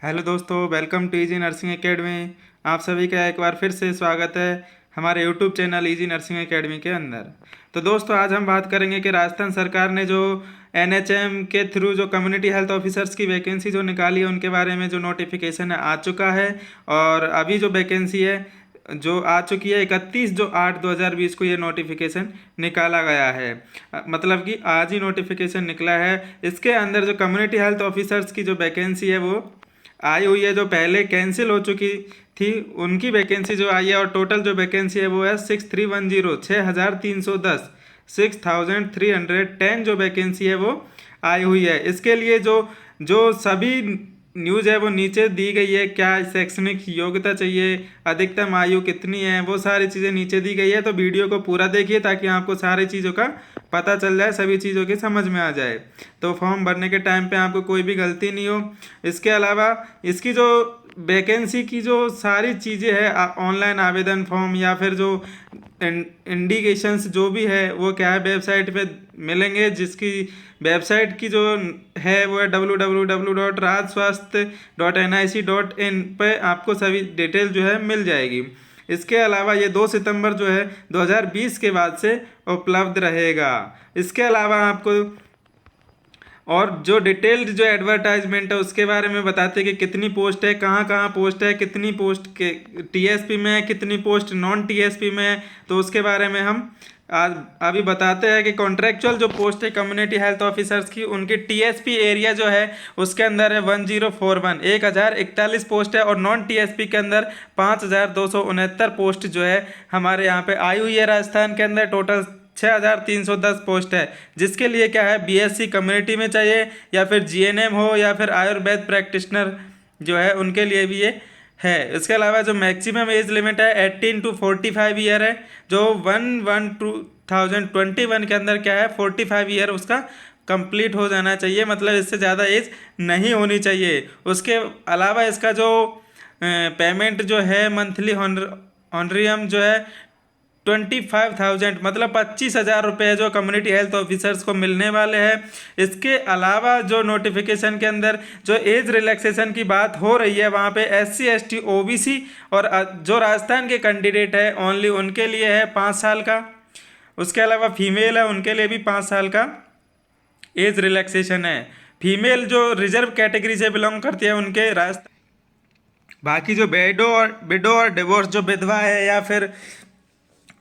Hello दोस्तों, welcome to easy nursing academy. आप सभी का एक बार फिर से स्वागत है हमारे YouTube channel easy nursing academy के अंदर। तो दोस्तों, आज हम बात करेंगे कि राजस्थान सरकार ने जो एनएचएम के थ्रू जो कम्युनिटी हेल्थ ऑफिसर्स की वैकेंसी जो निकाली है उनके बारे में जो नोटिफिकेशन है आ चुका है। और अभी जो वैकेंसी है जो आ चुकी है 31/8/2020 को ये नोटिफिकेशन निकाला गया है। मतलब कि आज ही नोटिफिकेशन निकला है। इसके अंदर जो कम्युनिटी हेल्थ ऑफिसर्स की जो वैकेंसी है वो आई हुई है, जो पहले कैंसिल हो चुकी थी उनकी वैकेंसी जो आई है। और टोटल जो वैकेंसी है वो है 6310 6310 6310 जो वैकेंसी है वो आई हुई है। इसके लिए जो जो सभी न्यूज़ है वो नीचे दी गई है। क्या शैक्षणिक योग्यता चाहिए, अधिकतम आयु कितनी है, वो सारी चीज़ें नीचे दी गई है। तो वीडियो को पूरा देखिए ताकि आपको सारी चीज़ों का पता चल जाए, सभी चीज़ों की समझ में आ जाए, तो फॉर्म भरने के टाइम पे आपको कोई भी गलती नहीं हो। इसके अलावा इसकी जो वैकेंसी की जो सारी चीज़ें हैं, ऑनलाइन आवेदन फॉर्म या फिर जो इंडिकेशंस जो भी है वो क्या है वेबसाइट पे मिलेंगे। जिसकी वेबसाइट की जो है वो है www.rajswasth.nic.in पे आपको सभी डिटेल जो है मिल जाएगी। इसके अलावा ये 2 सितंबर जो है 2020 के बाद से उपलब्ध रहेगा। इसके अलावा आपको और जो डिटेल्ड जो एडवर्टाइजमेंट है उसके बारे में बताते हैं कि कितनी पोस्ट है, कहाँ कहाँ पोस्ट है, कितनी पोस्ट के टीएसपी में है, कितनी पोस्ट नॉन टीएसपी में है। तो उसके बारे में हम आज अभी बताते हैं कि कॉन्ट्रेक्चुअल जो पोस्ट है कम्युनिटी हेल्थ ऑफिसर्स की, उनकी टीएसपी एरिया जो है उसके अंदर है 1041 1041 पोस्ट है। और नॉन टीएसपी के अंदर 5269 पोस्ट जो है हमारे यहाँ पे आई हुई है। राजस्थान के अंदर टोटल 6310 पोस्ट है। जिसके लिए क्या है बीएससी कम्युनिटी में चाहिए या फिर जीएनएम हो या फिर आयुर्वेद प्रैक्टिशनर जो है उनके लिए भी ये है। इसके अलावा जो मैक्सिमम एज लिमिट है 18 to 45 ईयर है। जो 1/1/2021 के अंदर क्या है 45 ईयर उसका कंप्लीट हो जाना चाहिए, मतलब इससे ज़्यादा एज नहीं होनी चाहिए। उसके अलावा इसका जो पेमेंट जो है मंथली ऑनरियम जो है 25,000 मतलब 25,000 रुपये जो कम्युनिटी हेल्थ ऑफिसर्स को मिलने वाले हैं। इसके अलावा जो नोटिफिकेशन के अंदर जो एज रिलैक्सेशन की बात हो रही है वहाँ पे SC ST OBC और जो राजस्थान के कैंडिडेट है ओनली उनके लिए है 5 साल का। उसके अलावा फीमेल है उनके लिए भी 5 साल का एज रिलैक्सेशन है। फीमेल जो रिजर्व कैटेगरी से बिलोंग करती है उनके राजस्थान, बाकी जो विडो और डिवोर्स जो विधवा है या फिर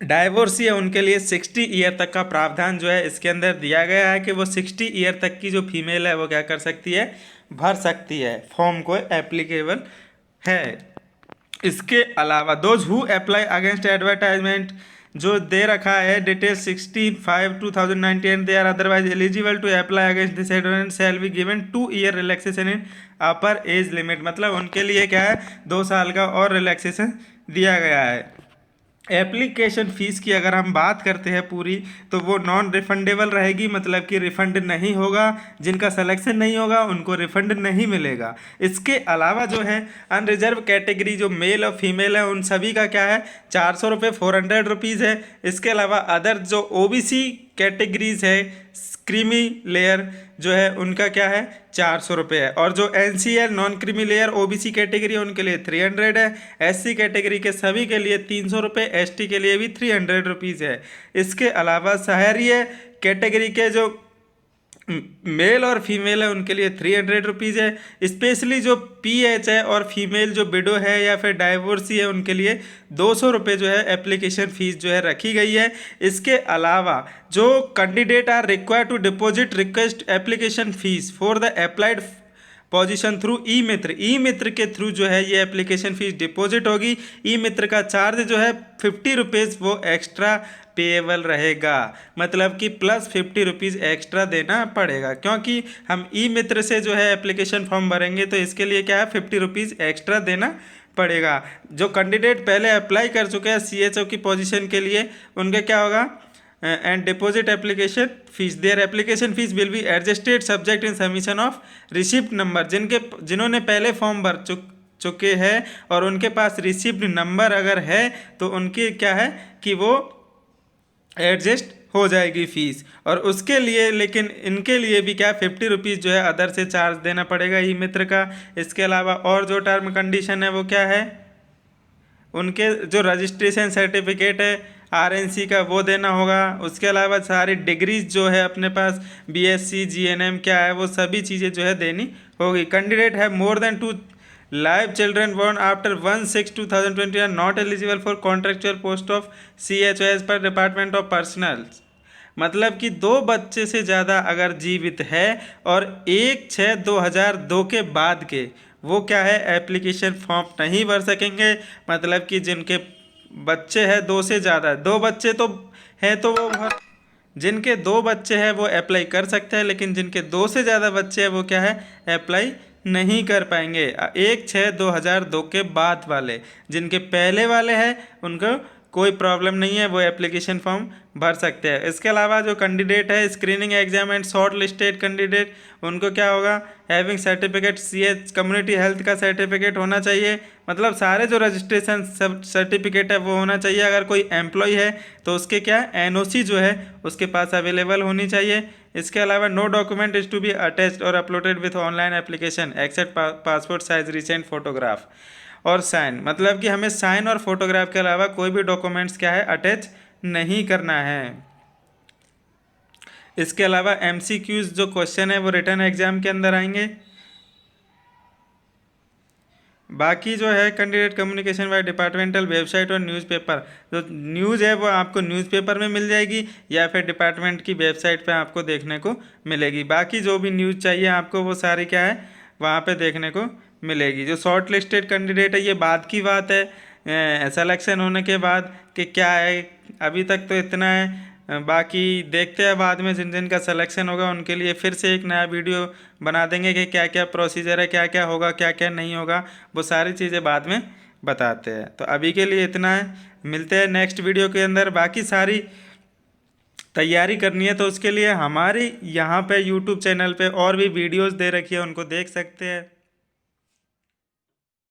डाइवोर्सी है उनके लिए 60 ईयर तक का प्रावधान जो है इसके अंदर दिया गया है कि वो 60 ईयर तक की जो फीमेल है वो क्या कर सकती है, भर सकती है, फॉर्म को एप्लीकेबल है। इसके अलावा those who apply against advertisement जो दे रखा है detail 65/2019 they are otherwise eligible to apply against this advertisement shall be given 2 year relaxation in upper age limit, मतलब उनके लिए क्या है 2 साल का और रिलैक्सेशन दिया गया है। एप्लीकेशन फ़ीस की अगर हम बात करते हैं पूरी, तो वो नॉन रिफंडेबल रहेगी, मतलब कि रिफ़ंड नहीं होगा। जिनका सिलेक्शन नहीं होगा उनको रिफ़ंड नहीं मिलेगा। इसके अलावा जो है अनरिजर्व कैटेगरी जो मेल और फीमेल है उन सभी का क्या है 400 रुपये 400 रुपीज़ है। इसके अलावा अदर जो OBC कैटेगरीज है क्रीमी लेयर जो है उनका क्या है 400 रुपये है। और जो NCL non creamy layer OBC category है उनके लिए 300 है। SC कैटेगरी के सभी के लिए 300 रुपये, ST के लिए भी 300 रुपीज़ है। इसके अलावा शहरीय कैटेगरी के जो मेल और फीमेल है उनके लिए 300 रुपीज़ है। स्पेशली जो PH है और फीमेल जो विडो है या फिर डाइवोर्सी है उनके लिए 200 रुपये जो है एप्लीकेशन फ़ीस जो है रखी गई है। इसके अलावा जो candidate are required to deposit request application fees for the applied position through e Mitra के थ्रू जो है ये एप्लीकेशन फ़ीस डिपॉजिट होगी। ई मित्र का चार्ज जो है 50 रुपीज़ वो एक्स्ट्रा पेएबल रहेगा, मतलब कि प्लस 50 रुपीज़ एक्स्ट्रा देना पड़ेगा, क्योंकि हम ई मित्र से जो है एप्लीकेशन फॉर्म भरेंगे तो इसके लिए क्या है 50 रुपीज़ एक्स्ट्रा देना पड़ेगा। जो कैंडिडेट पहले अप्लाई कर चुके हैं CHO की पोजीशन के लिए उनके क्या होगा and deposit application fees, their application fees will be adjusted subject in submission of receipt number. जिन्होंने पहले फॉर्म भर चुके हैं और उनके पास रिसिप्ट नंबर अगर है तो उनके क्या है कि वो एडजस्ट हो जाएगी फ़ीस। और उसके लिए लेकिन इनके लिए भी क्या 50 रुपीज़ जो है अदर से चार्ज देना पड़ेगा ई मित्र का। इसके अलावा और जो टर्म कंडीशन है वो क्या है, उनके जो रजिस्ट्रेशन सर्टिफिकेट है आरएनसी का वो देना होगा। उसके अलावा सारी डिग्रीज जो है अपने पास बीएससी जीएनएम क्या है वो सभी चीज़ें जो है देनी होगी। कैंडिडेट है more than 2 live children born after 1/6/2020 are not eligible for contractual post of CHO as per department of personnels. मतलब कि 2 बच्चे से ज़्यादा अगर जीवित है और 1/6/2002 के बाद के, वो क्या है एप्लीकेशन फॉर्म नहीं भर सकेंगे। मतलब कि जिनके बच्चे हैं 2 से ज़्यादा, 2 बच्चे तो हैं तो वो जिनके 2 बच्चे हैं वो अप्लाई कर सकते हैं, लेकिन जिनके 2 से ज़्यादा बच्चे हैं वो क्या है अप्लाई नहीं कर पाएंगे। 1/6/2002 के बाद वाले, जिनके पहले वाले हैं उनको कोई प्रॉब्लम नहीं है, वो एप्लीकेशन फॉर्म भर सकते हैं। इसके अलावा जो कैंडिडेट है screening exam and short listed candidate, उनको क्या होगा having certificate CH community health का सर्टिफिकेट होना चाहिए। मतलब सारे जो रजिस्ट्रेशन सर्टिफिकेट है वो होना चाहिए। अगर कोई एम्प्लॉय है तो उसके क्या NOC जो है उसके पास अवेलेबल होनी चाहिए। इसके अलावा no document is to be attached और uploaded with online application except passport size recent photograph और साइन। मतलब कि हमें साइन और फोटोग्राफ के अलावा कोई भी डॉक्यूमेंट्स क्या है अटैच नहीं करना है। इसके अलावा MCQs जो क्वेश्चन है वो रिटर्न एग्जाम के अंदर आएंगे। बाकी जो है candidate communication bye departmental website और न्यूज़पेपर, जो न्यूज़ है वो आपको न्यूज़पेपर में मिल जाएगी या फिर डिपार्टमेंट की वेबसाइट पे आपको देखने को मिलेगी। बाकी जो भी न्यूज़ चाहिए आपको वो सारी क्या है वहाँ पे देखने को मिलेगी। जो शॉर्ट लिस्टेड कैंडिडेट है ये बाद की बात है सिलेक्शन होने के बाद कि क्या है, अभी तक तो इतना है। बाकी देखते हैं बाद में जिन जिन का सिलेक्शन होगा उनके लिए फिर से एक नया वीडियो बना देंगे कि क्या क्या प्रोसीजर है, क्या क्या होगा क्या क्या नहीं होगा, वो सारी चीज़ें बाद में बताते हैं। तो अभी के लिए इतना है, मिलते हैं नेक्स्ट वीडियो के अंदर। बाकी सारी तैयारी करनी है तो उसके लिए हमारे यहाँ पे यूट्यूब चैनल पे और भी वीडियोस दे रखी है, उनको देख सकते हैं।